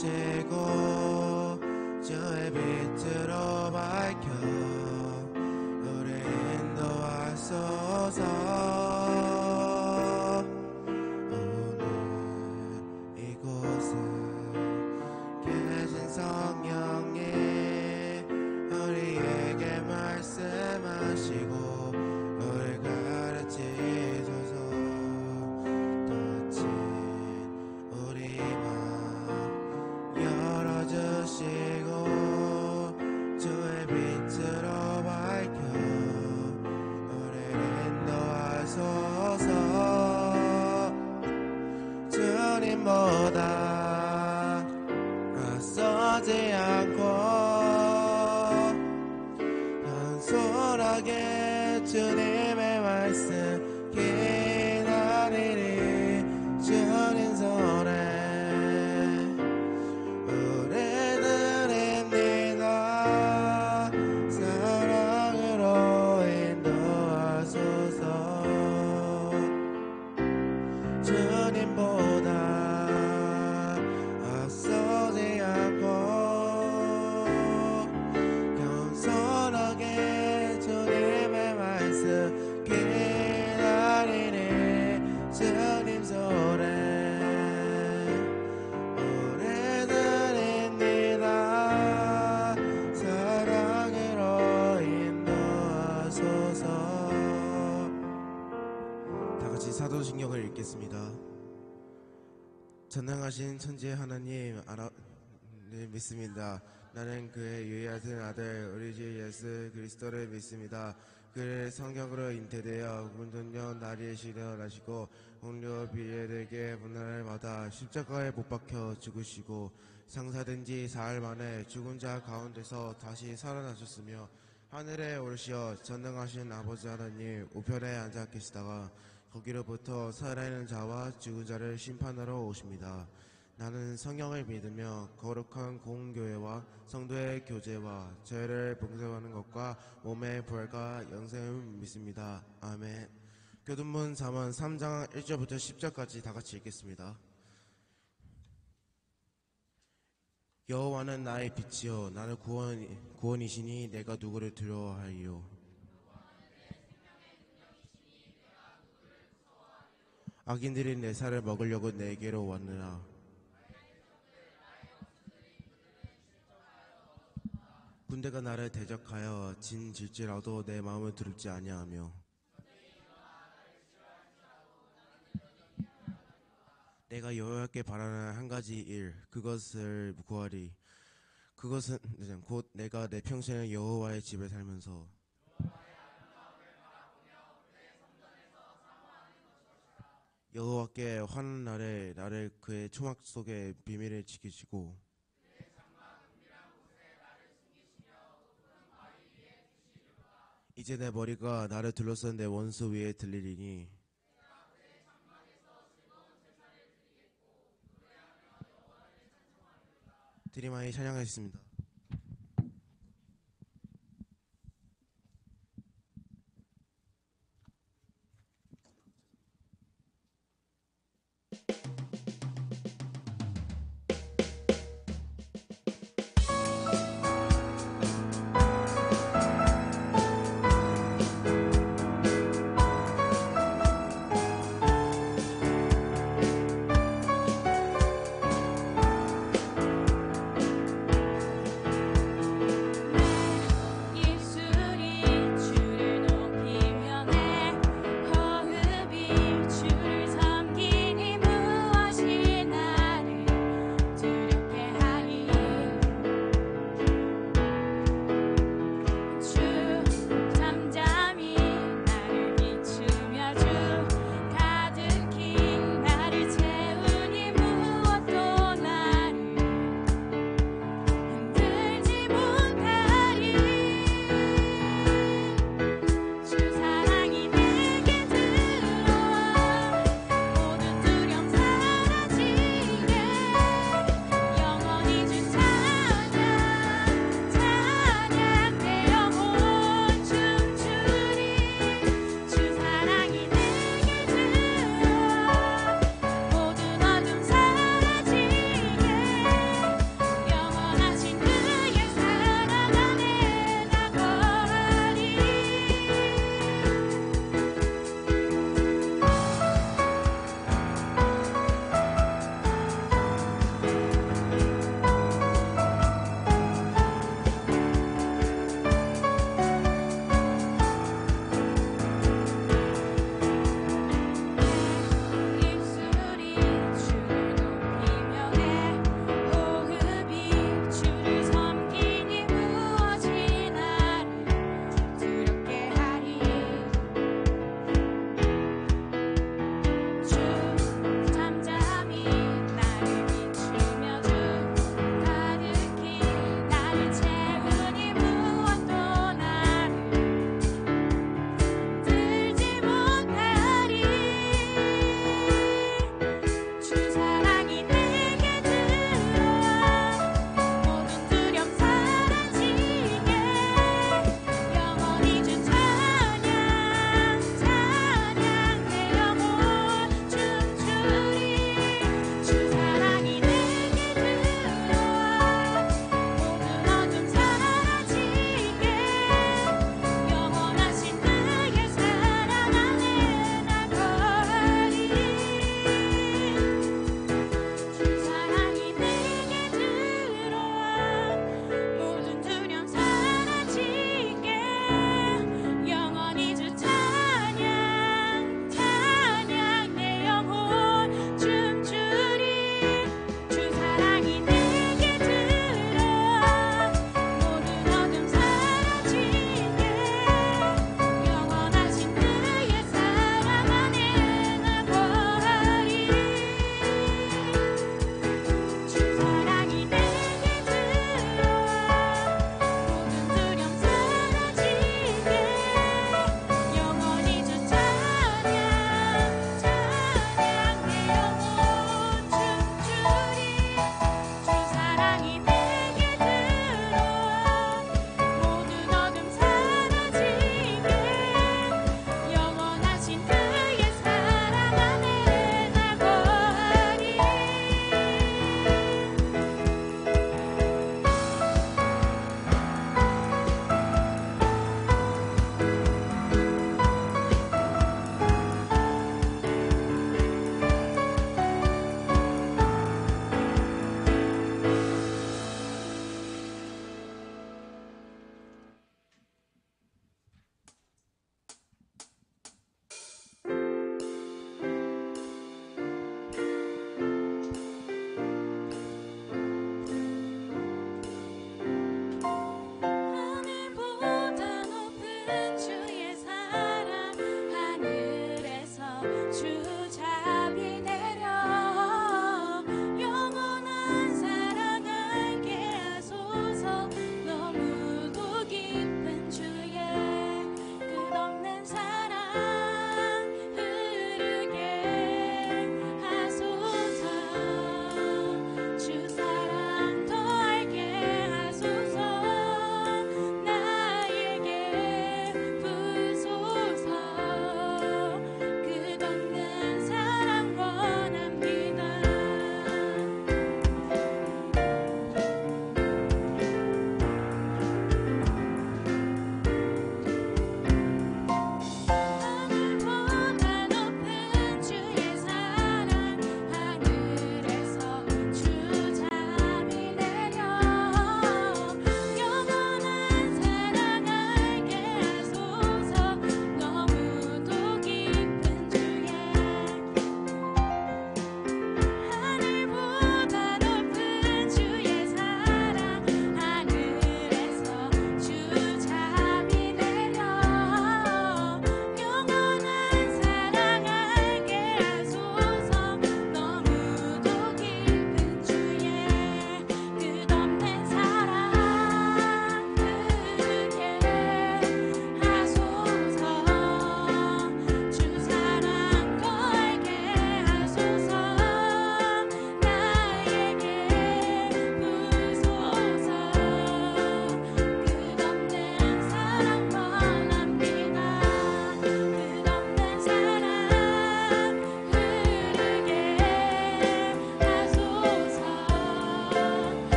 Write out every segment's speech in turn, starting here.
주시고 주의 빛으로 밝혀 우리 인도하소서. 오늘 이곳에 계신 성령이 우리에게 말씀하시고 우리 가르치소서. 다친 우리 맘 열어주시고 주의 빛으로 밝혀 우리를 인도하소서. 주님보다 앞서지 않고 단순하게 주님의 말씀 기다리리. 주님 손에 우리 드립니다. 사랑으로 인도하소서. 주님보다 앞서지 않고 겸손하게 주님의 말씀 기다리니. 주님 손에 우리 드립니다. 사랑으로 인도하소서. 다같이 사도신경을 읽겠습니다. 전능하신 천지의 하나님 믿습니다. 나는 그의 유일하신 아들 우리 주 예수 그리스도를 믿습니다. 그를 성경으로 잉태되어 굶은 년 나리에 실현하시고 홍료 비례되게 문화를 받아 십자가에 못 박혀 죽으시고 상사된 지 사흘 만에 죽은 자 가운데서 다시 살아나셨으며 하늘에 오르시어 전능하신 아버지 하나님 우편에 앉아 계시다가 거기로부터 살아있는 자와 죽은 자를 심판하러 오십니다. 나는 성령을 믿으며 거룩한 공교회와 성도의 교제와 죄를 봉쇄하는 것과 몸의 부활과 영생을 믿습니다. 아멘. 교도문 4만 3장 1절부터 10절까지 다같이 읽겠습니다. 여호와는 나의 빛이요 나는 구원이시니 내가 누구를 두려워하리요. 악인들이 내 살을 먹으려고 내게로 왔느라 군대가 나를 대적하여 진질지라도 내 마음을 두렵지 아니하며 내가 여호와께 바라는 한 가지 일 그것을 구하리. 그것은 곧 내가 내 평생을 여호와의 집에 살면서 여호와께 화난 날에 나를 그의 초막 속에 비밀을 지키시고 이제 내 머리가 나를 둘러싼 내 원수 위에 들리리니 드림하이 찬양하겠습니다.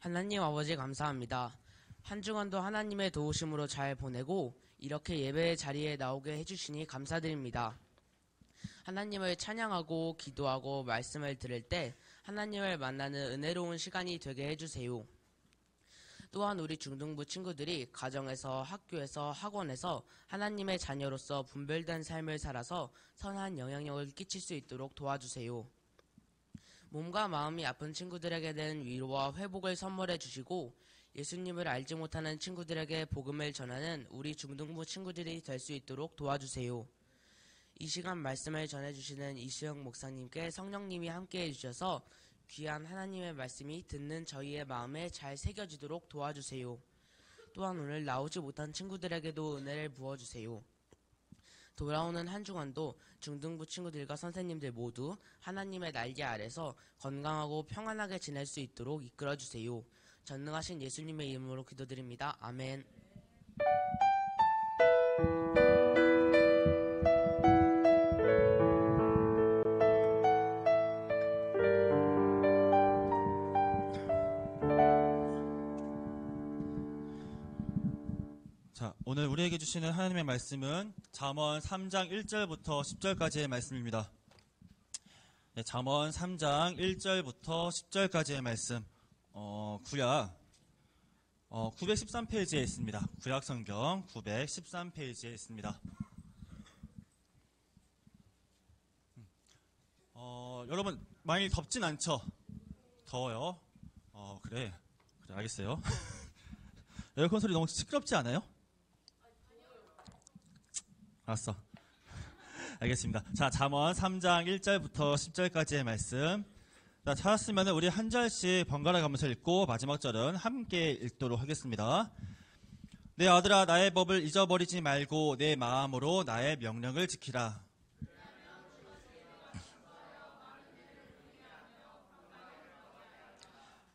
하나님 아버지 감사합니다. 한 주간도 하나님의 도우심으로 잘 보내고 이렇게 예배의 자리에 나오게 해주시니 감사드립니다. 하나님을 찬양하고 기도하고 말씀을 들을 때 하나님을 만나는 은혜로운 시간이 되게 해주세요. 또한 우리 중등부 친구들이 가정에서, 학교에서, 학원에서 하나님의 자녀로서 분별된 삶을 살아서 선한 영향력을 끼칠 수 있도록 도와주세요. 몸과 마음이 아픈 친구들에게는 위로와 회복을 선물해 주시고 예수님을 알지 못하는 친구들에게 복음을 전하는 우리 중등부 친구들이 될 수 있도록 도와주세요. 이 시간 말씀을 전해주시는 이수영 목사님께 성령님이 함께해 주셔서 귀한 하나님의 말씀이 듣는 저희의 마음에 잘 새겨지도록 도와주세요. 또한 오늘 나오지 못한 친구들에게도 은혜를 부어주세요. 돌아오는 한 주간도 중등부 친구들과 선생님들 모두 하나님의 날개 아래서 건강하고 평안하게 지낼 수 있도록 이끌어주세요. 전능하신 예수님의 이름으로 기도드립니다. 아멘. 자, 오늘 우리에게 주시는 하나님의 말씀은 잠언 3장 1절부터 10절까지의 말씀입니다. 네, 잠언 3장 1절부터 10절까지의 말씀, 구약 913페이지에 있습니다. 구약 성경 913페이지에 있습니다. 여러분 많이 덥진 않죠? 더워요? 그래 알겠어요. 에어컨 소리 너무 시끄럽지 않아요? 알았어. 알겠습니다. 자, 잠언 3장 1절부터 10절까지의 말씀. 자, 찾았으면 우리 한 절씩 번갈아 가면서 읽고 마지막 절은 함께 읽도록 하겠습니다. 내 아들아, 나의 법을 잊어버리지 말고 내 마음으로 나의 명령을 지키라.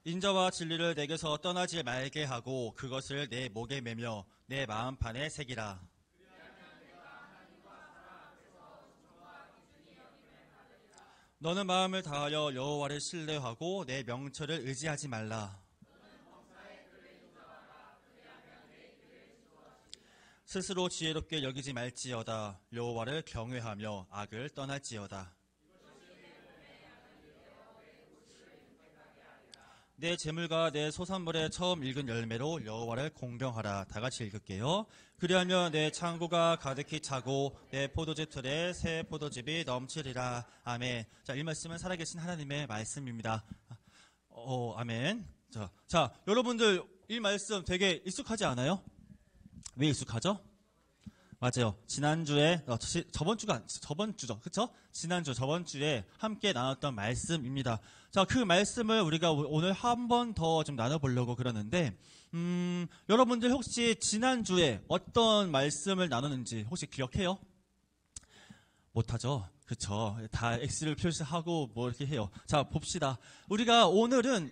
인자와 진리를 내게서 떠나지 말게 하고 그것을 내 목에 매며 내 마음판에 새기라. 너는 마음을 다하여 여호와를 신뢰하고 내 명철을 의지하지 말라. 스스로 지혜롭게 여기지 말지어다. 여호와를 경외하며 악을 떠날지어다. 내 재물과 내 소산물의 처음 익은 열매로 여호와를 공경하라. 다 같이 읽을게요. 그리하면 내 창고가 가득히 차고 내 포도즙 틀에 새 포도즙이 넘치리라. 아멘. 자, 이 말씀은 살아계신 하나님의 말씀입니다. 아멘. 자, 여러분들 이 말씀 되게 익숙하지 않아요? 왜 익숙하죠? 맞아요. 지난주에, 저번주죠. 그쵸? 저번 주에 함께 나눴던 말씀입니다. 자, 그 말씀을 우리가 오늘 한 번 더 좀 나눠보려고 그러는데, 여러분들 혹시 지난주에 어떤 말씀을 나누는지 혹시 기억해요? 못하죠? 그쵸? 다 X를 표시하고 뭐 이렇게 해요. 자, 봅시다. 우리가 오늘은,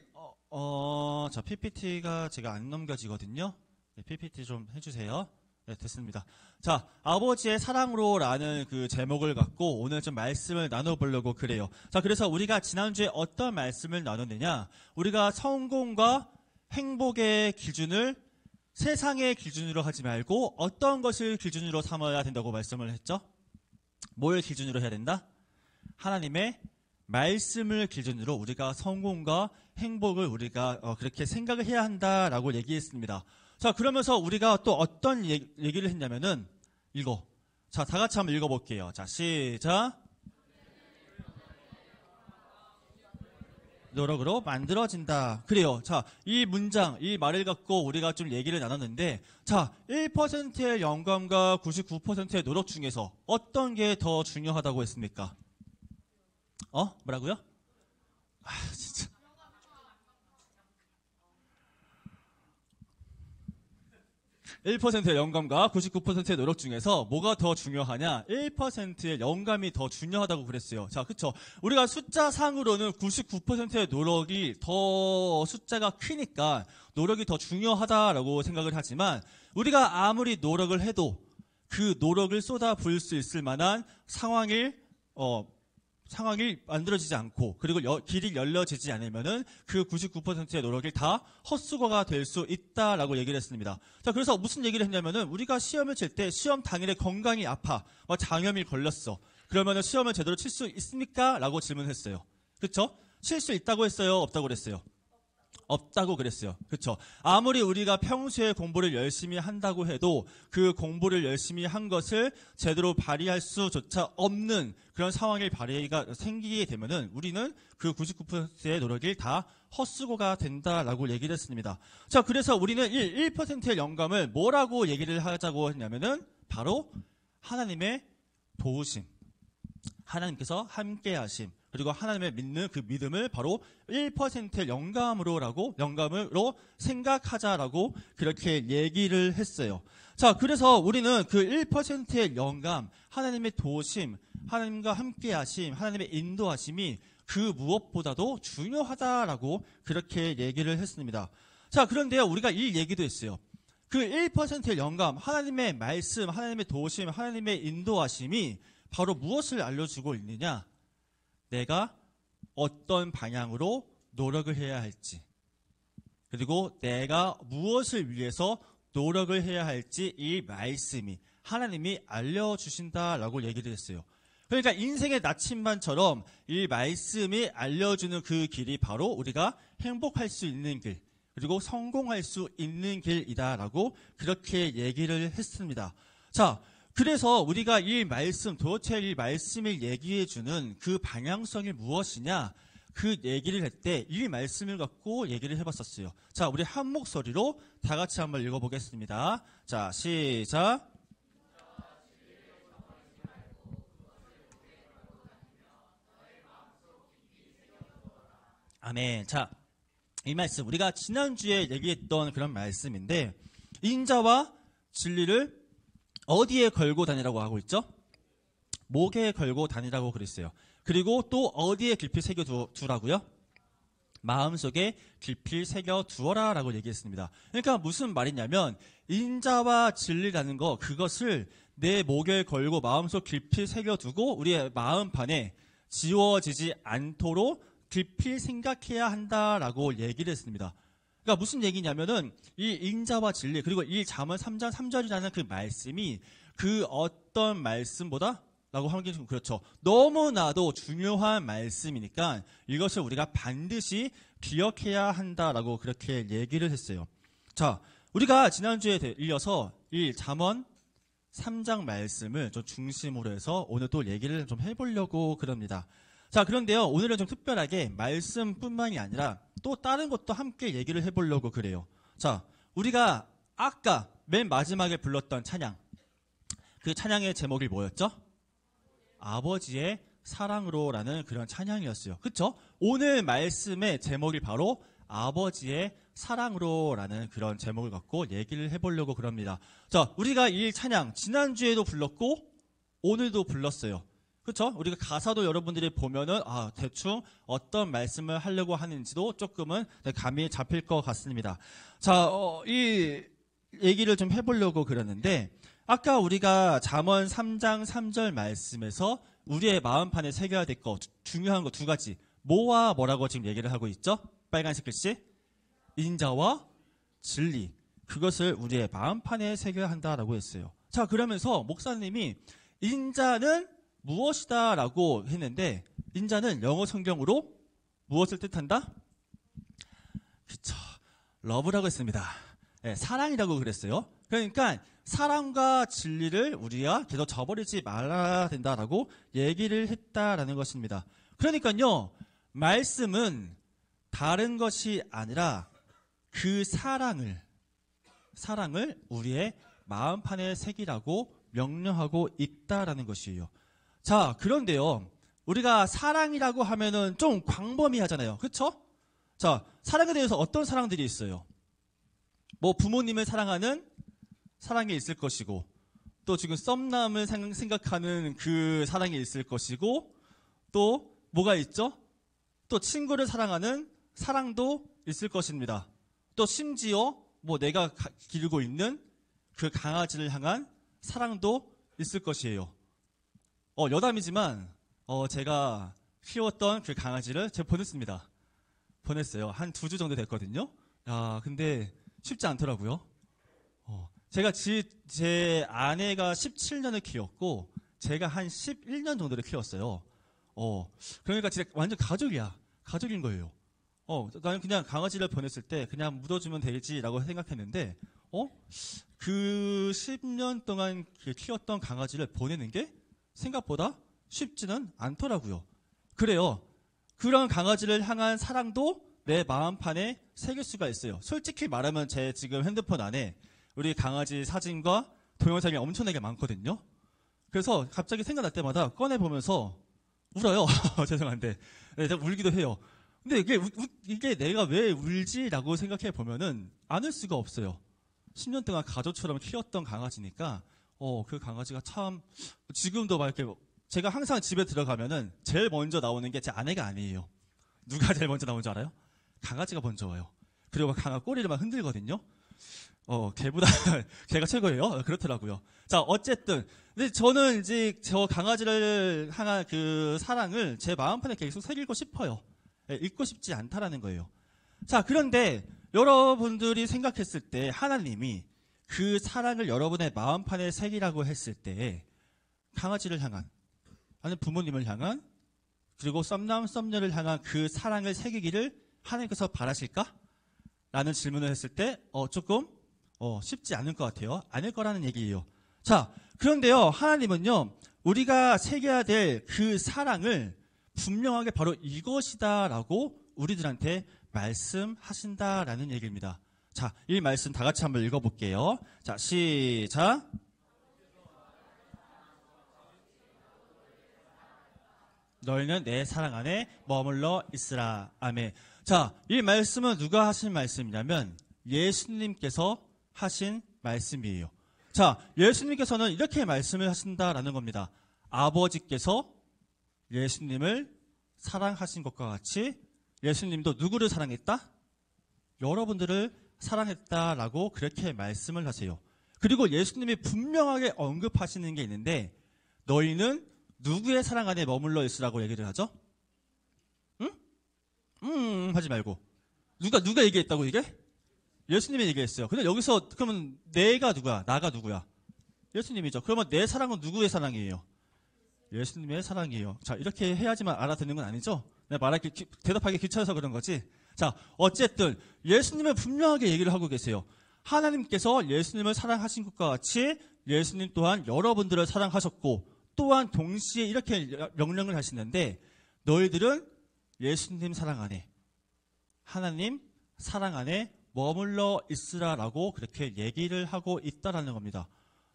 자, PPT가 제가 안 넘겨지거든요. 네, PPT 좀 해주세요. 네, 됐습니다. 자, 아버지의 사랑으로라는 그 제목을 갖고 오늘 좀 말씀을 나눠보려고 그래요. 자, 그래서 우리가 지난주에 어떤 말씀을 나눴느냐? 우리가 성공과 행복의 기준을 세상의 기준으로 하지 말고 어떤 것을 기준으로 삼아야 된다고 말씀을 했죠? 뭘 기준으로 해야 된다? 하나님의 말씀을 기준으로 우리가 성공과 행복을 우리가 그렇게 생각을 해야 한다라고 얘기했습니다. 자, 그러면서 우리가 또 어떤 얘기를 했냐면은 자, 다 같이 한번 읽어볼게요. 자, 시작. 노력으로 만들어진다. 그래요. 자, 이 문장, 이 말을 갖고 우리가 좀 얘기를 나눴는데, 자, 1%의 영감과 99%의 노력 중에서 어떤 게 더 중요하다고 했습니까? 뭐라고요? 진짜. 1%의 영감과 99%의 노력 중에서 뭐가 더 중요하냐? 1%의 영감이 더 중요하다고 그랬어요. 자, 그쵸? 우리가 숫자상으로는 99%의 노력이 더 숫자가 크니까 노력이 더 중요하다라고 생각을 하지만 우리가 아무리 노력을 해도 그 노력을 쏟아 부을 수 있을 만한 상황을 상황이 만들어지지 않고 그리고 길이 열려지지 않으면은 그 99%의 노력이 다 헛수고가 될 수 있다라고 얘기를 했습니다. 자, 그래서 무슨 얘기를 했냐면은 우리가 시험을 칠 때 시험 당일에 건강이 아파, 장염이 걸렸어. 그러면은 시험을 제대로 칠 수 있습니까? 라고 질문했어요. 그렇죠? 칠 수 있다고 했어요? 없다고 그랬어요? 없다고 그랬어요. 그렇죠? 아무리 우리가 평소에 공부를 열심히 한다고 해도 그 공부를 열심히 한 것을 제대로 발휘할 수조차 없는 그런 상황이 발휘가 생기게 되면은 우리는 그 99%의 노력이 다 헛수고가 된다라고 얘기를 했습니다. 자, 그래서 우리는 1%의 영감을 뭐라고 얘기를 하자고 했냐면은 바로 하나님의 도우심, 하나님께서 함께 하심, 그리고 하나님을 믿는 그 믿음을 바로 1%의 영감으로 생각하자라고 그렇게 얘기를 했어요. 자, 그래서 우리는 그 1%의 영감, 하나님의 도우심, 하나님과 함께 하심, 하나님의 인도하심이 그 무엇보다도 중요하다라고 그렇게 얘기를 했습니다. 자, 그런데요, 우리가 이 얘기도 했어요. 그 1%의 영감, 하나님의 말씀, 하나님의 도우심, 하나님의 인도하심이 바로 무엇을 알려주고 있느냐? 내가 어떤 방향으로 노력을 해야 할지, 그리고 내가 무엇을 위해서 노력을 해야 할지 이 말씀이 하나님이 알려주신다라고 얘기를 했어요. 그러니까 인생의 나침반처럼 이 말씀이 알려주는 그 길이 바로 우리가 행복할 수 있는 길, 그리고 성공할 수 있는 길이다라고 그렇게 얘기를 했습니다. 자, 그래서 우리가 이 말씀, 도대체 이 말씀을 얘기해주는 그 방향성이 무엇이냐, 그 얘기를 할 때 이 말씀을 갖고 얘기를 해봤었어요. 자, 우리 한 목소리로 다 같이 한번 읽어보겠습니다. 자, 시작. 아멘. 자, 이 말씀 우리가 지난주에 얘기했던 그런 말씀인데, 인자와 진리를 어디에 걸고 다니라고 하고 있죠? 목에 걸고 다니라고 그랬어요. 그리고 또 어디에 깊이 새겨두라고요? 마음속에 깊이 새겨두어라 라고 얘기했습니다. 그러니까 무슨 말이냐면 인자와 진리라는 거, 그것을 내 목에 걸고 마음속 깊이 새겨두고 우리의 마음판에 지워지지 않도록 깊이 생각해야 한다라고 얘기를 했습니다. 그러니까 무슨 얘기냐면은 이 인자와 진리, 그리고 이 잠언 3장 3절이라는 그 말씀이 그 어떤 말씀보다 라고 하는 게 좀 그렇죠. 너무나도 중요한 말씀이니까 이것을 우리가 반드시 기억해야 한다라고 그렇게 얘기를 했어요. 자, 우리가 지난주에 이어서 이 잠언 3장 말씀을 좀 중심으로 해서 오늘 또 얘기를 좀 해보려고 그럽니다. 자, 그런데요, 오늘은 좀 특별하게 말씀뿐만이 아니라 또 다른 것도 함께 얘기를 해보려고 그래요. 자, 우리가 아까 맨 마지막에 불렀던 찬양, 그 찬양의 제목이 뭐였죠? 아버지의 사랑으로라는 그런 찬양이었어요. 그렇죠? 오늘 말씀의 제목이 바로 아버지의 사랑으로라는 그런 제목을 갖고 얘기를 해보려고 그럽니다. 자, 우리가 이 찬양 지난주에도 불렀고 오늘도 불렀어요. 그렇죠? 우리가 가사도 여러분들이 보면은 대충 어떤 말씀을 하려고 하는지도 조금은 감이 잡힐 것 같습니다. 자, 이 얘기를 좀 해보려고 그러는데, 아까 우리가 잠언 3장 3절 말씀에서 우리의 마음판에 새겨야 될 거, 중요한 거 두 가지, 뭐와 뭐라고 지금 얘기를 하고 있죠? 빨간색 글씨, 인자와 진리, 그것을 우리의 마음판에 새겨야 한다라고 했어요. 자, 그러면서 목사님이 인자는 무엇이다 라고 했는데, 인자는 영어 성경으로 무엇을 뜻한다? 그쵸, 러브라고 했습니다. 네, 사랑이라고 그랬어요. 그러니까 사랑과 진리를 우리가 계속 저버리지 말아야 된다라고 얘기를 했다라는 것입니다. 그러니까요, 말씀은 다른 것이 아니라 그 사랑을 우리의 마음판에 새기라고 명령하고 있다라는 것이에요. 자, 그런데요, 우리가 사랑이라고 하면은 좀 광범위하잖아요. 그렇죠? 자, 사랑에 대해서 어떤 사랑들이 있어요? 뭐 부모님을 사랑하는 사랑이 있을 것이고, 또 지금 썸남을 생각하는 그 사랑이 있을 것이고, 또 뭐가 있죠? 또 친구를 사랑하는 사랑도 있을 것입니다. 또 심지어 뭐 내가 기르고 있는 그 강아지를 향한 사랑도 있을 것이에요. 여담이지만 제가 키웠던 그 강아지를 제가 보냈습니다. 보냈어요. 한 2주 정도 됐거든요. 야, 근데 쉽지 않더라고요. 제가 제 아내가 17년을 키웠고 제가 한 11년 정도를 키웠어요. 그러니까 진짜 완전 가족인 거예요. 나는 그냥 강아지를 보냈을 때 그냥 묻어주면 되지라고 생각했는데, 그 10년 동안 키웠던 강아지를 보내는 게 생각보다 쉽지는 않더라고요. 그래요. 그런 강아지를 향한 사랑도 내 마음판에 새길 수가 있어요. 솔직히 말하면 제 지금 핸드폰 안에 우리 강아지 사진과 동영상이 엄청나게 많거든요. 그래서 갑자기 생각날 때마다 꺼내보면서 울어요. 죄송한데. 네, 제가 울기도 해요. 근데 이게 내가 왜 울지라고 생각해 보면은 안 울 수가 없어요. 10년 동안 가족처럼 키웠던 강아지니까, 그 강아지가 참, 지금도 막 이렇게, 제가 항상 집에 들어가면은 제일 먼저 나오는 게 제 아내가 아니에요. 누가 제일 먼저 나오는 줄 알아요? 강아지가 먼저 와요. 그리고 강아 꼬리를 막 흔들거든요. 걔보다 걔가 최고예요. 그렇더라고요. 자, 어쨌든. 근데 저는 이제 저 강아지를 향한 그 사랑을 제 마음판에 계속 새기고 싶어요. 잊고 싶지 않다라는 거예요. 자, 그런데 여러분들이 생각했을 때 하나님이 그 사랑을 여러분의 마음판에 새기라고 했을 때 강아지를 향한, 아니면 부모님을 향한, 그리고 썸남 썸녀를 향한 그 사랑을 새기기를 하나님께서 바라실까? 라는 질문을 했을 때 조금 쉽지 않을 것 같아요. 아닐 거라는 얘기예요. 자, 그런데요, 하나님은요, 우리가 새겨야 될 그 사랑을 분명하게 바로 이것이다라고 우리들한테 말씀하신다라는 얘기입니다. 자, 이 말씀 다 같이 한번 읽어볼게요. 자, 시작. 너희는 내 사랑 안에 머물러 있으라. 아멘. 자, 이 말씀은 누가 하신 말씀이냐면 예수님께서 하신 말씀이에요. 자, 예수님께서는 이렇게 말씀을 하신다라는 겁니다. 아버지께서 예수님을 사랑하신 것과 같이 예수님도 누구를 사랑했다? 여러분들을 사랑했다라고 그렇게 말씀을 하세요. 그리고 예수님이 분명하게 언급하시는 게 있는데, 너희는 누구의 사랑 안에 머물러 있으라고 얘기를 하죠? 하지 말고. 누가 얘기했다고 이게? 예수님이 얘기했어요. 근데 여기서 그러면 내가 누구야? 나가 누구야? 예수님이죠. 그러면 내 사랑은 누구의 사랑이에요? 예수님의 사랑이에요. 자, 이렇게 해야지만 알아듣는 건 아니죠? 내가 대답하기 귀찮아서 그런 거지. 자, 어쨌든 예수님은 분명하게 얘기를 하고 계세요. 하나님께서 예수님을 사랑하신 것과 같이 예수님 또한 여러분들을 사랑하셨고, 또한 동시에 이렇게 명령을 하시는데, 너희들은 예수님 사랑 안에, 하나님 사랑 안에 머물러 있으라라고 그렇게 얘기를 하고 있다라는 겁니다.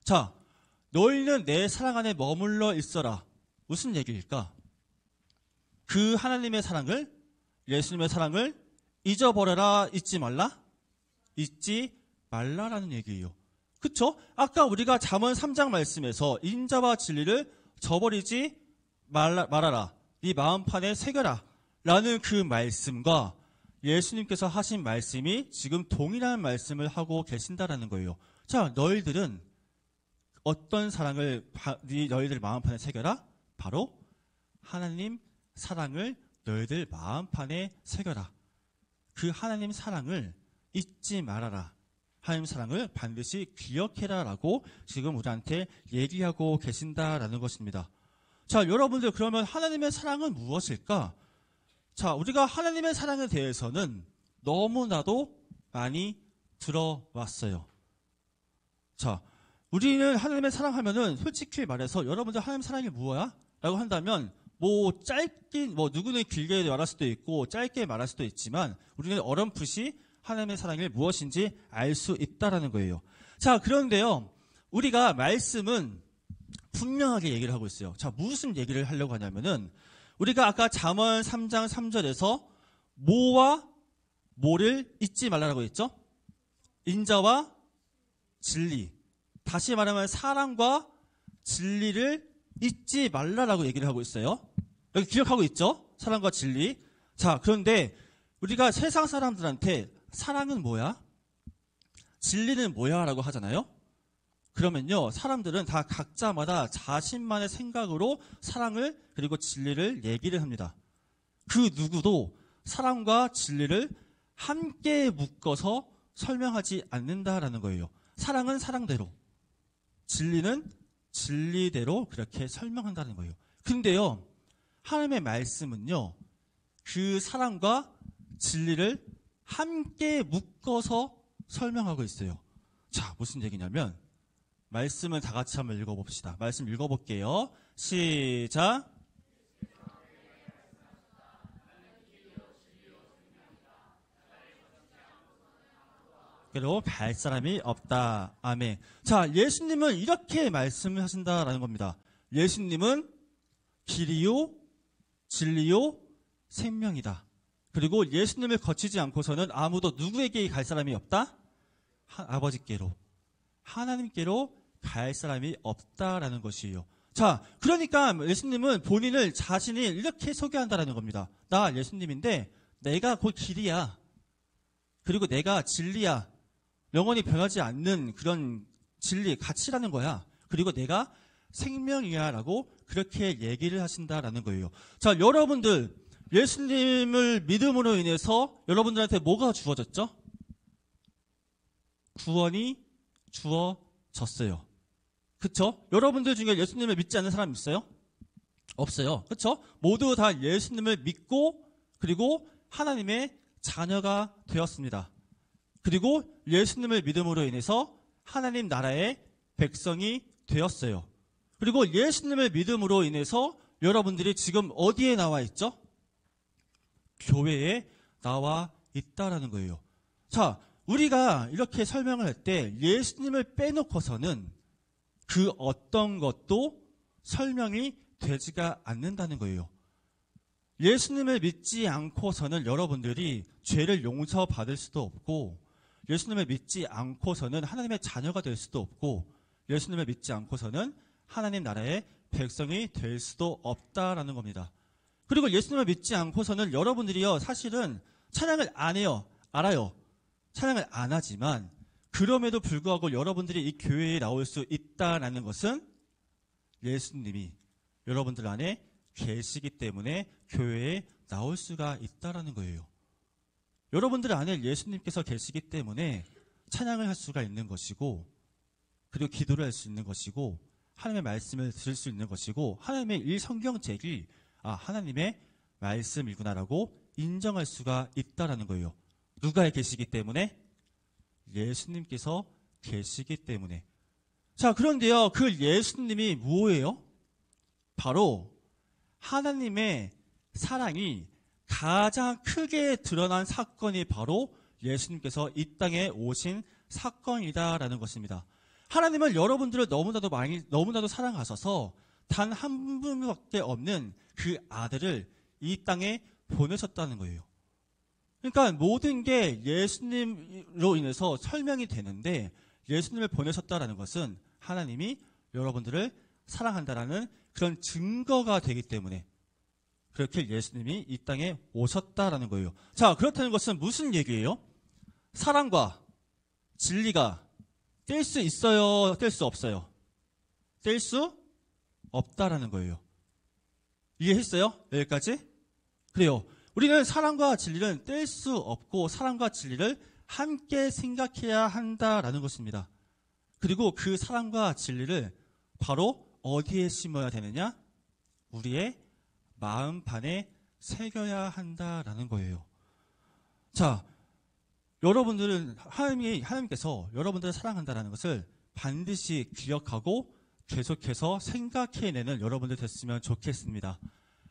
자, 너희는 내 사랑 안에 머물러 있어라. 무슨 얘기일까? 그 하나님의 사랑을, 예수님의 사랑을 잊어버려라, 잊지 말라? 잊지 말라라는 얘기예요. 그쵸? 아까 우리가 잠언 3장 말씀에서 인자와 진리를 저버리지 말아라. 네 마음판에 새겨라. 라는 그 말씀과 예수님께서 하신 말씀이 지금 동일한 말씀을 하고 계신다라는 거예요. 자, 너희들은 어떤 사랑을 너희들 마음판에 새겨라? 바로 하나님 사랑을 너희들 마음판에 새겨라. 그 하나님 사랑을 잊지 말아라. 하나님 사랑을 반드시 기억해라 라고 지금 우리한테 얘기하고 계신다라는 것입니다. 자, 여러분들 그러면 하나님의 사랑은 무엇일까? 자, 우리가 하나님의 사랑에 대해서는 너무나도 많이 들어왔어요. 자, 우리는 하나님의 사랑하면은 솔직히 말해서 여러분들 하나님의 사랑이 뭐야? 라고 한다면 누구는 길게 말할 수도 있고 짧게 말할 수도 있지만 우리는 어렴풋이 하나님의 사랑이 무엇인지 알 수 있다라는 거예요. 자, 그런데요, 우리가 말씀은 분명하게 얘기를 하고 있어요. 자, 무슨 얘기를 하려고 하냐면은 우리가 아까 잠언 3장 3절에서 뭐와 뭐를 잊지 말라고 했죠? 인자와 진리. 다시 말하면 사랑과 진리를 잊지 말라라고 얘기를 하고 있어요. 여기 기억하고 있죠? 사랑과 진리. 자, 그런데 우리가 세상 사람들한테 사랑은 뭐야? 진리는 뭐야? 라고 하잖아요. 그러면요, 사람들은 다 각자마다 자신만의 생각으로 사랑을 그리고 진리를 얘기를 합니다. 그 누구도 사랑과 진리를 함께 묶어서 설명하지 않는다라는 거예요. 사랑은 사랑대로, 진리는 진리대로 그렇게 설명한다는 거예요. 근데요, 하나님의 말씀은요, 그 사랑과 진리를 함께 묶어서 설명하고 있어요. 자, 무슨 얘기냐면 말씀을 다 같이 한번 읽어봅시다. 말씀 읽어볼게요. 시작. 그리고 갈 사람이 없다. 아멘. 자, 예수님은 이렇게 말씀을 하신다라는 겁니다. 예수님은 길이요, 진리요, 생명이다. 그리고 예수님을 거치지 않고서는 아무도 누구에게 갈 사람이 없다? 아버지께로, 하나님께로 갈 사람이 없다라는 것이에요. 자, 그러니까 예수님은 본인을 자신이 이렇게 소개한다라는 겁니다. 나 예수님인데 내가 곧 길이야. 그리고 내가 진리야. 영원히 변하지 않는 그런 진리, 가치라는 거야. 그리고 내가 생명이야 라고 그렇게 얘기를 하신다라는 거예요. 자, 여러분들 예수님을 믿음으로 인해서 여러분들한테 뭐가 주어졌죠? 구원이 주어졌어요. 그쵸? 여러분들 중에 예수님을 믿지 않는 사람 있어요? 없어요. 그쵸? 모두 다 예수님을 믿고 그리고 하나님의 자녀가 되었습니다. 그리고 예수님을 믿음으로 인해서 하나님 나라의 백성이 되었어요. 그리고 예수님을 믿음으로 인해서 여러분들이 지금 어디에 나와 있죠? 교회에 나와 있다라는 거예요. 자, 우리가 이렇게 설명을 할 때 예수님을 빼놓고서는 그 어떤 것도 설명이 되지가 않는다는 거예요. 예수님을 믿지 않고서는 여러분들이 죄를 용서받을 수도 없고, 예수님을 믿지 않고서는 하나님의 자녀가 될 수도 없고, 예수님을 믿지 않고서는 하나님 나라의 백성이 될 수도 없다라는 겁니다. 그리고 예수님을 믿지 않고서는 여러분들이요, 사실은 찬양을 안 해요. 알아요. 찬양을 안 하지만 그럼에도 불구하고 여러분들이 이 교회에 나올 수 있다라는 것은 예수님이 여러분들 안에 계시기 때문에 교회에 나올 수가 있다라는 거예요. 여러분들 안에 예수님께서 계시기 때문에 찬양을 할 수가 있는 것이고, 그리고 기도를 할 수 있는 것이고, 하나님의 말씀을 들을 수 있는 것이고, 하나님의 이 성경책이 하나님의 말씀이구나라고 인정할 수가 있다라는 거예요. 누가 계시기 때문에? 예수님께서 계시기 때문에. 자, 그런데요, 그 예수님이 뭐예요? 바로 하나님의 사랑이 가장 크게 드러난 사건이 바로 예수님께서 이 땅에 오신 사건이다라는 것입니다. 하나님은 여러분들을 너무나도 사랑하셔서 단 한 분밖에 없는 그 아들을 이 땅에 보내셨다는 거예요. 그러니까 모든 게 예수님으로 인해서 설명이 되는데, 예수님을 보내셨다라는 것은 하나님이 여러분들을 사랑한다라는 그런 증거가 되기 때문에 그렇게 예수님이 이 땅에 오셨다라는 거예요. 자, 그렇다는 것은 무슨 얘기예요? 사랑과 진리가 뗄 수 있어요? 뗄 수 없어요? 뗄 수 없다라는 거예요. 이해했어요? 여기까지? 그래요. 우리는 사랑과 진리를 뗄 수 없고 사랑과 진리를 함께 생각해야 한다라는 것입니다. 그리고 그 사랑과 진리를 바로 어디에 심어야 되느냐? 우리의 마음판에 새겨야 한다라는 거예요. 자, 여러분들은 하나님께서 여러분들을 사랑한다라는 것을 반드시 기억하고 계속해서 생각해내는 여러분들 됐으면 좋겠습니다.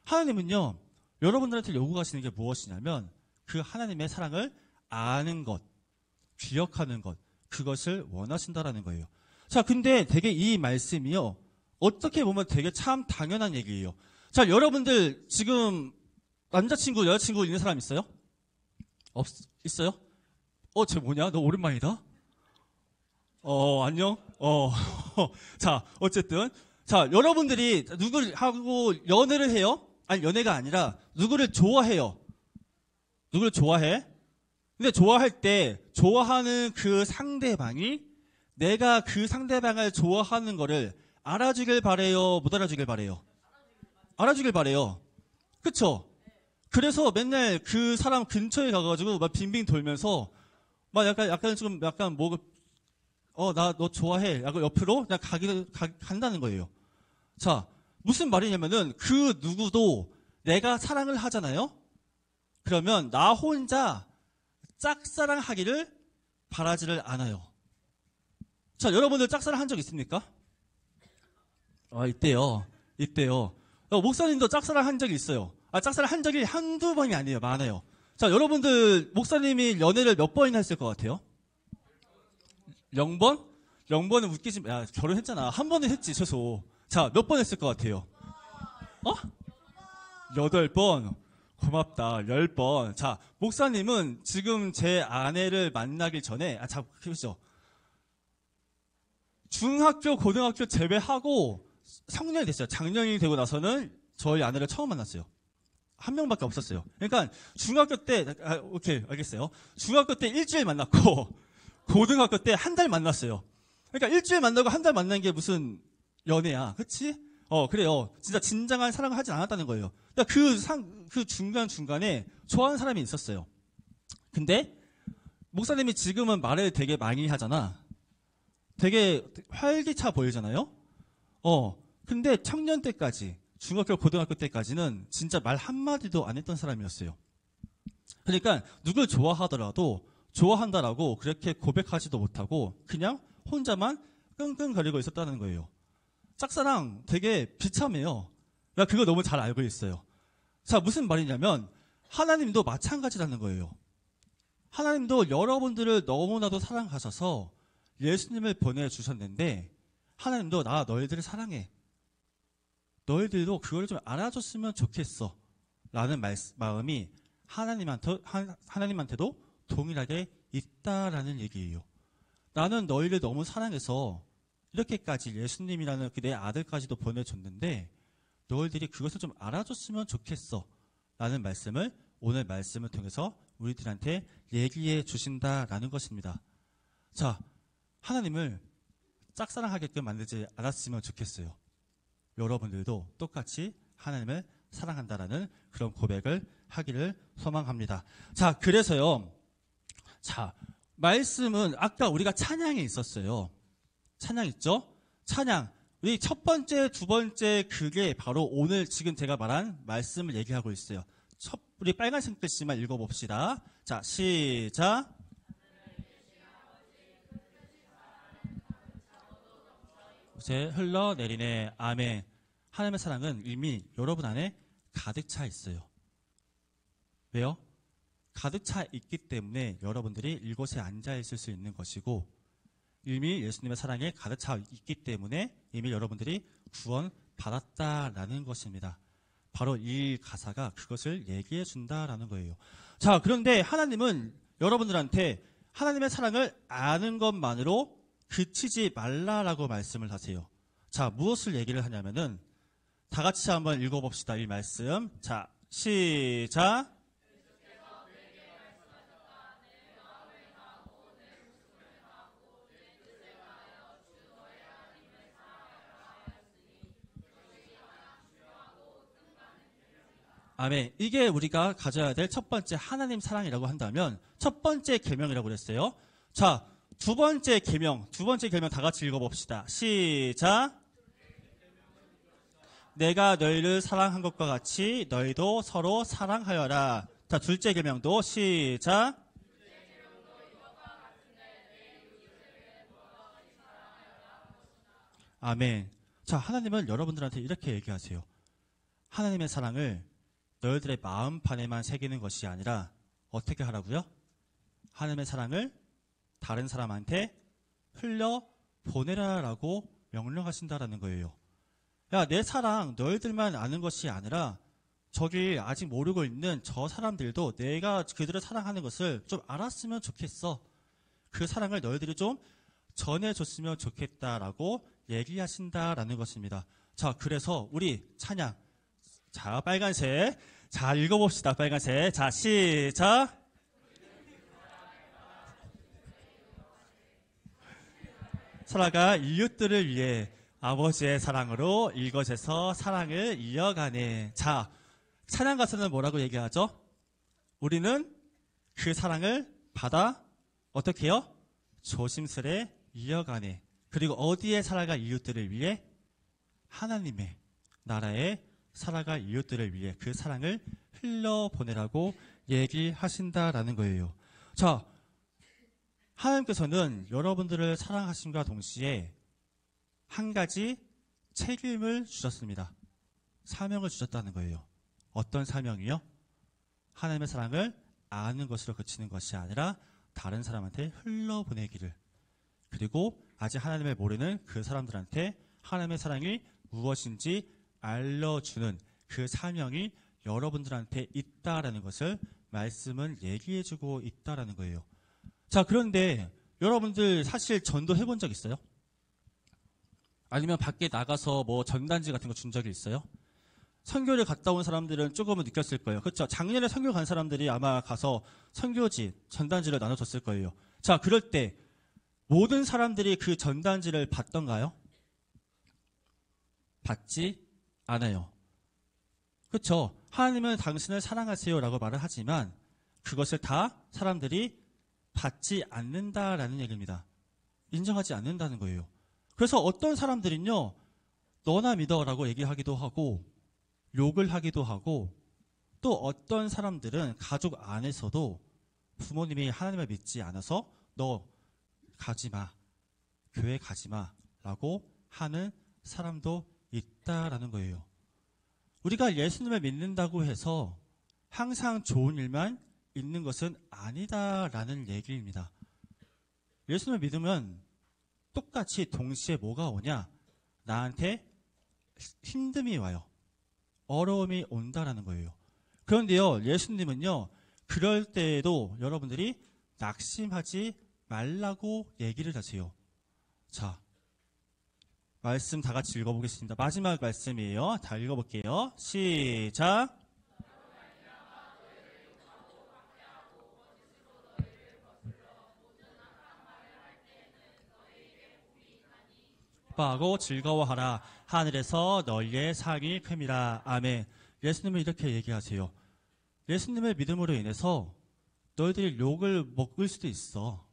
하나님은요, 여러분들한테 요구하시는 게 무엇이냐면 그 하나님의 사랑을 아는 것, 기억하는 것, 그것을 원하신다라는 거예요. 자, 근데 되게 이 말씀이요, 어떻게 보면 되게 참 당연한 얘기예요. 자, 여러분들 지금 남자친구, 여자친구 있는 사람 있어요? 있어요? 쟤 뭐냐? 너 오랜만이다? 안녕? 자, 어쨌든. 자, 여러분들이 누구를 하고 연애를 해요? 아니, 연애가 아니라 누구를 좋아해요. 누구를 좋아해? 근데 좋아할 때 좋아하는 그 상대방이 내가 그 상대방을 좋아하는 거를 알아주길 바래요? 못 알아주길 바래요? 알아주길 바래요. 그쵸? 그래서 맨날 그 사람 근처에 가가지고 막 빙빙 돌면서 막 약간 좀 약간 뭐 나 너 좋아해. 약간 옆으로 그냥 간다는 거예요. 자, 무슨 말이냐면은 그 누구도 내가 사랑을 하잖아요? 그러면 나 혼자 짝사랑하기를 바라지를 않아요. 자, 여러분들 짝사랑 한 적 있습니까? 있대요. 목사님도 짝사랑 한 적이 있어요. 짝사랑 한 적이 한두 번이 아니에요. 많아요. 자, 여러분들 목사님이 연애를 몇 번이나 했을 것 같아요? 0번? 0번은 웃기지 야, 결혼했잖아. 한 번은 했지, 최소. 자, 몇 번 했을 것 같아요? 8번. 고맙다. 10번. 자, 목사님은 지금 제 아내를 만나기 전에, 그렇죠. 중학교, 고등학교 제외하고 성년이 됐어요. 장년이 되고 나서는 저희 아내를 처음 만났어요. 한 명밖에 없었어요. 그러니까 중학교 때, 오케이, 알겠어요. 중학교 때 일주일 만났고, 고등학교 때 한 달 만났어요. 그러니까 일주일 만나고 한 달 만난 게 무슨 연애야. 그치? 그래요. 진짜 진정한 사랑을 하진 않았다는 거예요. 그러니까 그 중간중간에 좋아하는 사람이 있었어요. 근데, 목사님이 지금은 말을 되게 많이 하잖아. 되게 활기차 보이잖아요? 근데 청년 때까지, 중학교, 고등학교 때까지는 진짜 말 한마디도 안 했던 사람이었어요. 그러니까 누굴 좋아하더라도 좋아한다라고 그렇게 고백하지도 못하고 그냥 혼자만 끙끙거리고 있었다는 거예요. 짝사랑 되게 비참해요. 나 그거 너무 잘 알고 있어요. 자, 무슨 말이냐면 하나님도 마찬가지라는 거예요. 하나님도 여러분들을 너무나도 사랑하셔서 예수님을 보내주셨는데 하나님도 나 너희들을 사랑해. 너희들도 그걸 좀 알아줬으면 좋겠어. 라는 마음이 하나님한테도 동일하게 있다라는 얘기예요. 나는 너희를 너무 사랑해서 이렇게까지 예수님이라는 그 내 아들까지도 보내줬는데 너희들이 그것을 좀 알아줬으면 좋겠어. 라는 말씀을 오늘 말씀을 통해서 우리들한테 얘기해 주신다라는 것입니다. 자, 하나님을 짝사랑하게끔 만들지 않았으면 좋겠어요. 여러분들도 똑같이 하나님을 사랑한다라는 그런 고백을 하기를 소망합니다. 자, 그래서요. 자, 말씀은 아까 우리가 찬양이 있었어요. 찬양 있죠? 찬양. 우리 첫 번째, 두 번째 그게 바로 오늘 지금 제가 말한 말씀을 얘기하고 있어요. 우리 빨간색 글씨만 읽어봅시다. 자, 시작. 이제 흘러내리네. 아멘. 하나님의 사랑은 이미 여러분 안에 가득 차 있어요. 왜요? 가득 차 있기 때문에 여러분들이 이곳에 앉아 있을 수 있는 것이고 이미 예수님의 사랑에 가득 차 있기 때문에 이미 여러분들이 구원 받았다라는 것입니다. 바로 이 가사가 그것을 얘기해 준다라는 거예요. 자, 그런데 하나님은 여러분들한테 하나님의 사랑을 아는 것만으로 그치지 말라라고 말씀을 하세요. 자, 무엇을 얘기를 하냐면은 다 같이 한번 읽어봅시다. 이 말씀. 자, 시작. 아멘. 이게 우리가 가져야 될 첫 번째 하나님 사랑이라고 한다면 첫 번째 계명이라고 그랬어요. 자, 두 번째 계명 다 같이 읽어봅시다. 시작. 내가 너희를 사랑한 것과 같이 너희도 서로 사랑하여라. 자, 둘째 계명도 시작. 아멘. 자, 하나님은 여러분들한테 이렇게 얘기하세요. 하나님의 사랑을 너희들의 마음판에만 새기는 것이 아니라 어떻게 하라고요? 하나님의 사랑을 다른 사람한테 흘려 보내라라고 명령하신다라는 거예요. 야, 내 사랑 너희들만 아는 것이 아니라 저기 아직 모르고 있는 저 사람들도 내가 그들을 사랑하는 것을 좀 알았으면 좋겠어. 그 사랑을 너희들이 좀 전해줬으면 좋겠다라고 얘기하신다라는 것입니다. 자, 그래서 우리 찬양. 자, 빨간색. 자, 읽어봅시다. 빨간색. 자, 시작. 살아갈 이웃들을 위해 아버지의 사랑으로 이것에서 사랑을 이어가네. 자, 찬양 가사는 뭐라고 얘기하죠? 우리는 그 사랑을 받아 어떻게 해요? 조심스레 이어가네. 그리고 어디에 살아갈 이웃들을 위해? 하나님의 나라에 살아갈 이웃들을 위해 그 사랑을 흘려보내라고 얘기하신다라는 거예요. 자, 하나님께서는 여러분들을 사랑하심과 동시에 한 가지 책임을 주셨습니다. 사명을 주셨다는 거예요. 어떤 사명이요? 하나님의 사랑을 아는 것으로 그치는 것이 아니라 다른 사람한테 흘러보내기를, 그리고 아직 하나님을 모르는 그 사람들한테 하나님의 사랑이 무엇인지 알려주는 그 사명이 여러분들한테 있다라는 것을 말씀은 얘기해주고 있다라는 거예요. 자, 그런데 여러분들 사실 전도해 본 적 있어요? 아니면 밖에 나가서 뭐 전단지 같은 거 준 적이 있어요? 선교를 갔다 온 사람들은 조금은 느꼈을 거예요. 그렇죠? 작년에 선교 간 사람들이 아마 가서 선교지, 전단지를 나눠줬을 거예요. 자, 그럴 때 모든 사람들이 그 전단지를 받던가요? 받지 않아요. 그렇죠? 하나님은 당신을 사랑하세요라고 말을 하지만 그것을 다 사람들이 받지 않는다라는 얘기입니다. 인정하지 않는다는 거예요. 그래서 어떤 사람들은요, 너나 믿어라고 얘기하기도 하고 욕을 하기도 하고, 또 어떤 사람들은 가족 안에서도 부모님이 하나님을 믿지 않아서 너 가지마, 교회 가지마 라고 하는 사람도 있다라는 거예요. 우리가 예수님을 믿는다고 해서 항상 좋은 일만 있는 것은 아니다라는 얘기입니다. 예수님을 믿으면 똑같이 동시에 뭐가 오냐? 나한테 힘듦이 와요. 어려움이 온다라는 거예요. 그런데요, 예수님은요, 그럴 때에도 여러분들이 낙심하지 말라고 얘기를 하세요. 자, 말씀 다 같이 읽어보겠습니다. 마지막 말씀이에요. 다 읽어볼게요. 시작. 기뻐하고 즐거워하라. 하늘에서 너희의 상이 큼이라. 아멘. 예수님은 이렇게 얘기하세요. 예수님의 믿음으로 인해서 너희들이 욕을 먹을 수도 있어.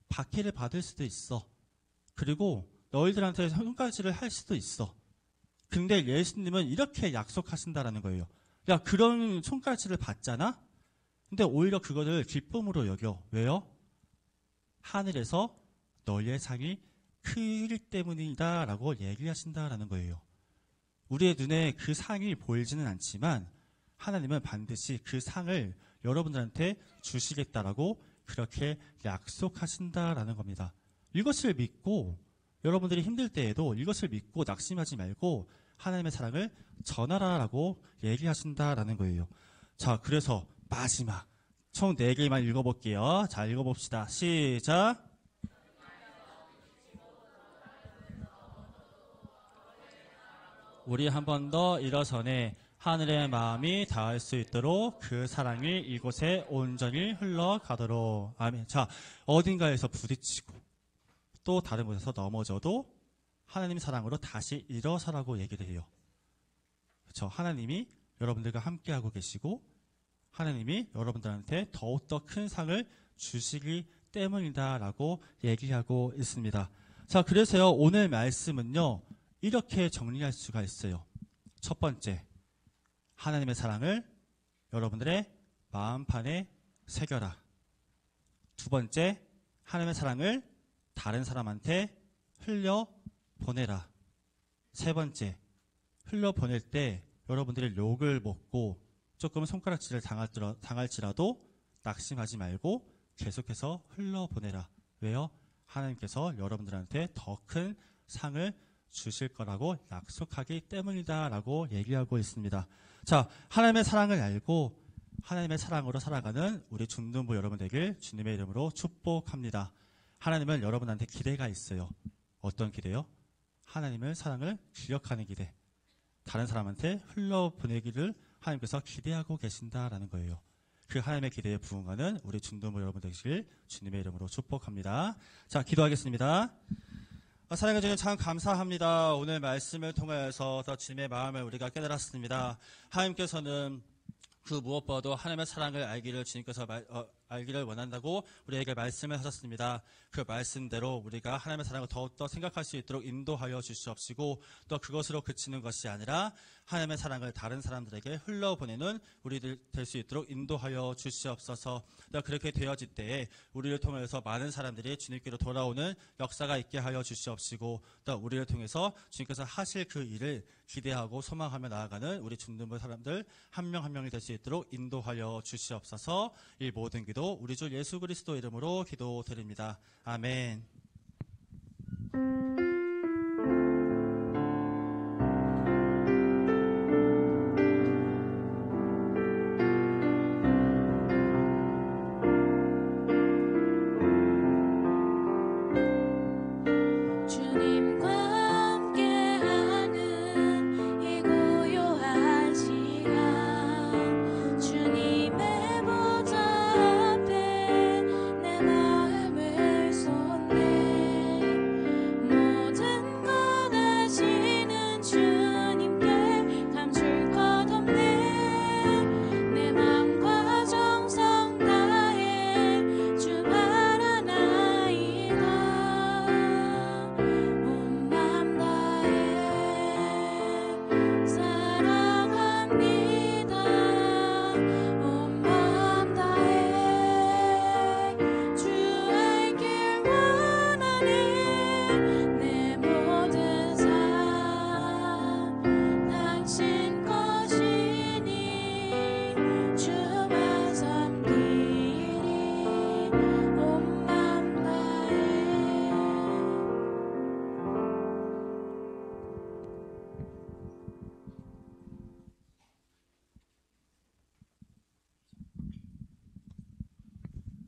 박해를 받을 수도 있어. 그리고 너희들한테 손가락질을 할 수도 있어. 근데 예수님은 이렇게 약속하신다라는 거예요. 야, 그런 손가락질을 받잖아? 근데 오히려 그거를 기쁨으로 여겨. 왜요? 하늘에서 너희의 상이 크기 때문이다 라고 얘기하신다라는 거예요. 우리의 눈에 그 상이 보이지는 않지만 하나님은 반드시 그 상을 여러분들한테 주시겠다라고 그렇게 약속하신다라는 겁니다. 이것을 믿고 여러분들이 힘들 때에도 이것을 믿고 낙심하지 말고 하나님의 사랑을 전하라라고 얘기하신다라는 거예요. 자, 그래서 마지막 총 4개만 읽어볼게요. 자, 읽어봅시다. 시작. 우리 한 번 더 일어서네. 하늘의 마음이 닿을 수 있도록 그 사랑이 이곳에 온전히 흘러가도록. 아멘. 자, 어딘가에서 부딪히고 또 다른 곳에서 넘어져도 하나님 사랑으로 다시 일어서라고 얘기를 해요. 그렇죠? 하나님이 여러분들과 함께하고 계시고 하나님이 여러분들한테 더욱더 큰 상을 주시기 때문이다라고 얘기하고 있습니다. 자, 그래서요, 오늘 말씀은요, 이렇게 정리할 수가 있어요. 첫 번째, 하나님의 사랑을 여러분들의 마음판에 새겨라. 두 번째, 하나님의 사랑을 다른 사람한테 흘려보내라. 세 번째, 흘려보낼 때 여러분들이 욕을 먹고 조금 손가락질을 당할지라도 낙심하지 말고 계속해서 흘려보내라. 왜요? 하나님께서 여러분들한테 더 큰 상을 주실 거라고 약속하기 때문이다 라고 얘기하고 있습니다. 자, 하나님의 사랑을 알고 하나님의 사랑으로 살아가는 우리 중등부 여러분 되길 주님의 이름으로 축복합니다. 하나님은 여러분한테 기대가 있어요. 어떤 기대요? 하나님의 사랑을 기억하는 기대. 다른 사람한테 흘려보내기를 하나님께서 기대하고 계신다라는 거예요. 그 하나님의 기대에 부응하는 우리 중도부 여러분 되시길 주님의 이름으로 축복합니다. 자, 기도하겠습니다. 사랑해 주님 참 감사합니다. 오늘 말씀을 통하여서 더 주님의 마음을 우리가 깨달았습니다. 하나님께서는 그 무엇보다도 하나님의 사랑을 알기를 주님께서 알기를 원한다고 우리에게 말씀을 하셨습니다. 그 말씀대로 우리가 하나님의 사랑을 더욱더 생각할 수 있도록 인도하여 주시옵시고 또 그것으로 그치는 것이 아니라 하나님의 사랑을 다른 사람들에게 흘러보내는 우리들 될 수 있도록 인도하여 주시옵소서. 또 그렇게 되어질 때에 우리를 통해서 많은 사람들이 주님께로 돌아오는 역사가 있게 하여 주시옵시고 또 우리를 통해서 주님께서 하실 그 일을 기대하고 소망하며 나아가는 우리 중등부 사람들 한 명 한 명이 될 수 있도록 인도하여 주시옵소서. 이 모든 기도 우리 주 예수 그리스도 이름으로 기도드립니다. 아멘.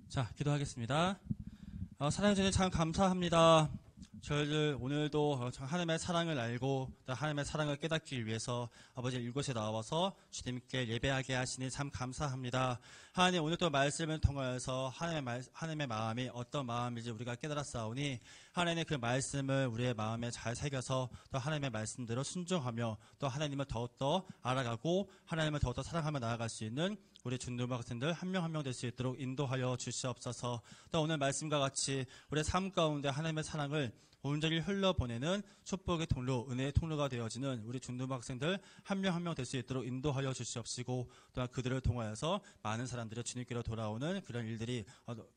자, 기도하겠습니다. 사랑해 주님 참 감사합니다. 저희들 오늘도 하나님의 사랑을 알고 하나님의 사랑을 깨닫기 위해서 아버지 이곳에 나와서 주님께 예배하게 하시니 참 감사합니다. 하나님 오늘 또 말씀을 통하여서 하나님의 마음이 어떤 마음인지 우리가 깨달았사오니 하나님의 그 말씀을 우리의 마음에 잘 새겨서 또 하나님의 말씀대로 순종하며 또 하나님을 더욱더 알아가고 하나님을 더욱더 사랑하며 나아갈 수 있는 우리 중등부 학생들 한 명 한 명 될 수 있도록 인도하여 주시옵소서. 또 오늘 말씀과 같이 우리의 삶 가운데 하나님의 사랑을 온전히 흘러보내는 축복의 통로, 은혜의 통로가 되어지는 우리 중등부 학생들 한 명 한 명 될 수 있도록 인도하여 주시옵시고 또한 그들을 통하여서 많은 사람들이 주님께로 돌아오는 그런 일들이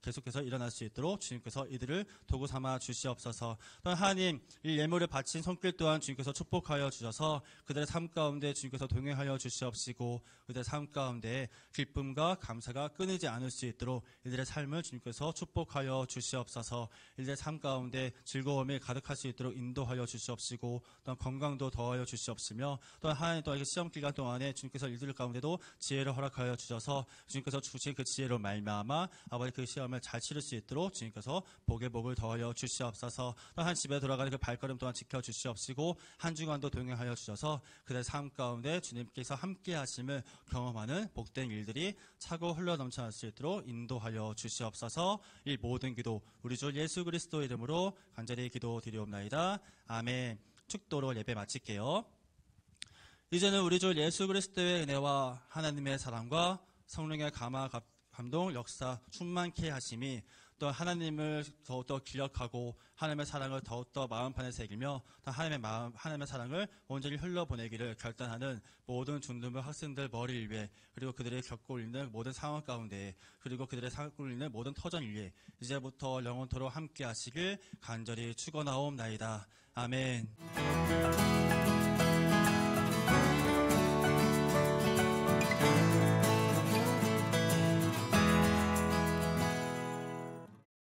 계속해서 일어날 수 있도록 주님께서 이들을 도구 삼아 주시옵소서. 또한 하나님 이 예물을 바친 손길 또한 주님께서 축복하여 주셔서 그들의 삶 가운데 주님께서 동행하여 주시옵시고 그들의 삶 가운데 기쁨과 감사가 끊이지 않을 수 있도록 이들의 삶을 주님께서 축복하여 주시옵소서. 이들의 삶 가운데 즐거움이 가득할 수 있도록 인도하여 주시옵시고 또한 건강도 더하여 주시옵시며 또한 하나님 또 시험 기간 동안에 주님께서 이들 가운데도 지혜를 허락하여 주셔서 주님께서 주신 그 지혜로 말미암아 아버지 그 시험을 잘 치를 수 있도록 주님께서 복의 복을 더하여 주시옵소서. 또한 한 집에 돌아가는 그 발걸음 또한 지켜 주시옵시고 한 주간도 동행하여 주셔서 그들의 삶 가운데 주님께서 함께 하심을 경험하는 복된 일들이 차고 흘러 넘쳐날 수 있도록 인도하여 주시옵소서. 이 모든 기도 우리 주 예수 그리스도 이름으로 간절히 기도드리옵나이다. 아멘. 축도로 예배 마칠게요. 이제는 우리 주 예수 그리스도의 은혜와 하나님의 사랑과 성령의 감동 역사 충만케 하심이 또 하나님을 더욱더 기억하고 하나님의 사랑을 더욱더 마음판에 새기며 또 하나님의 사랑을 온전히 흘러보내기를 결단하는 모든 중등부 학생들 머리 위에 그리고 그들이 겪고 있는 모든 상황 가운데 그리고 그들의 겪고 있는 모든 터전 위에 이제부터 영원토록 함께 하시길 간절히 축원하옵나이다. 아멘.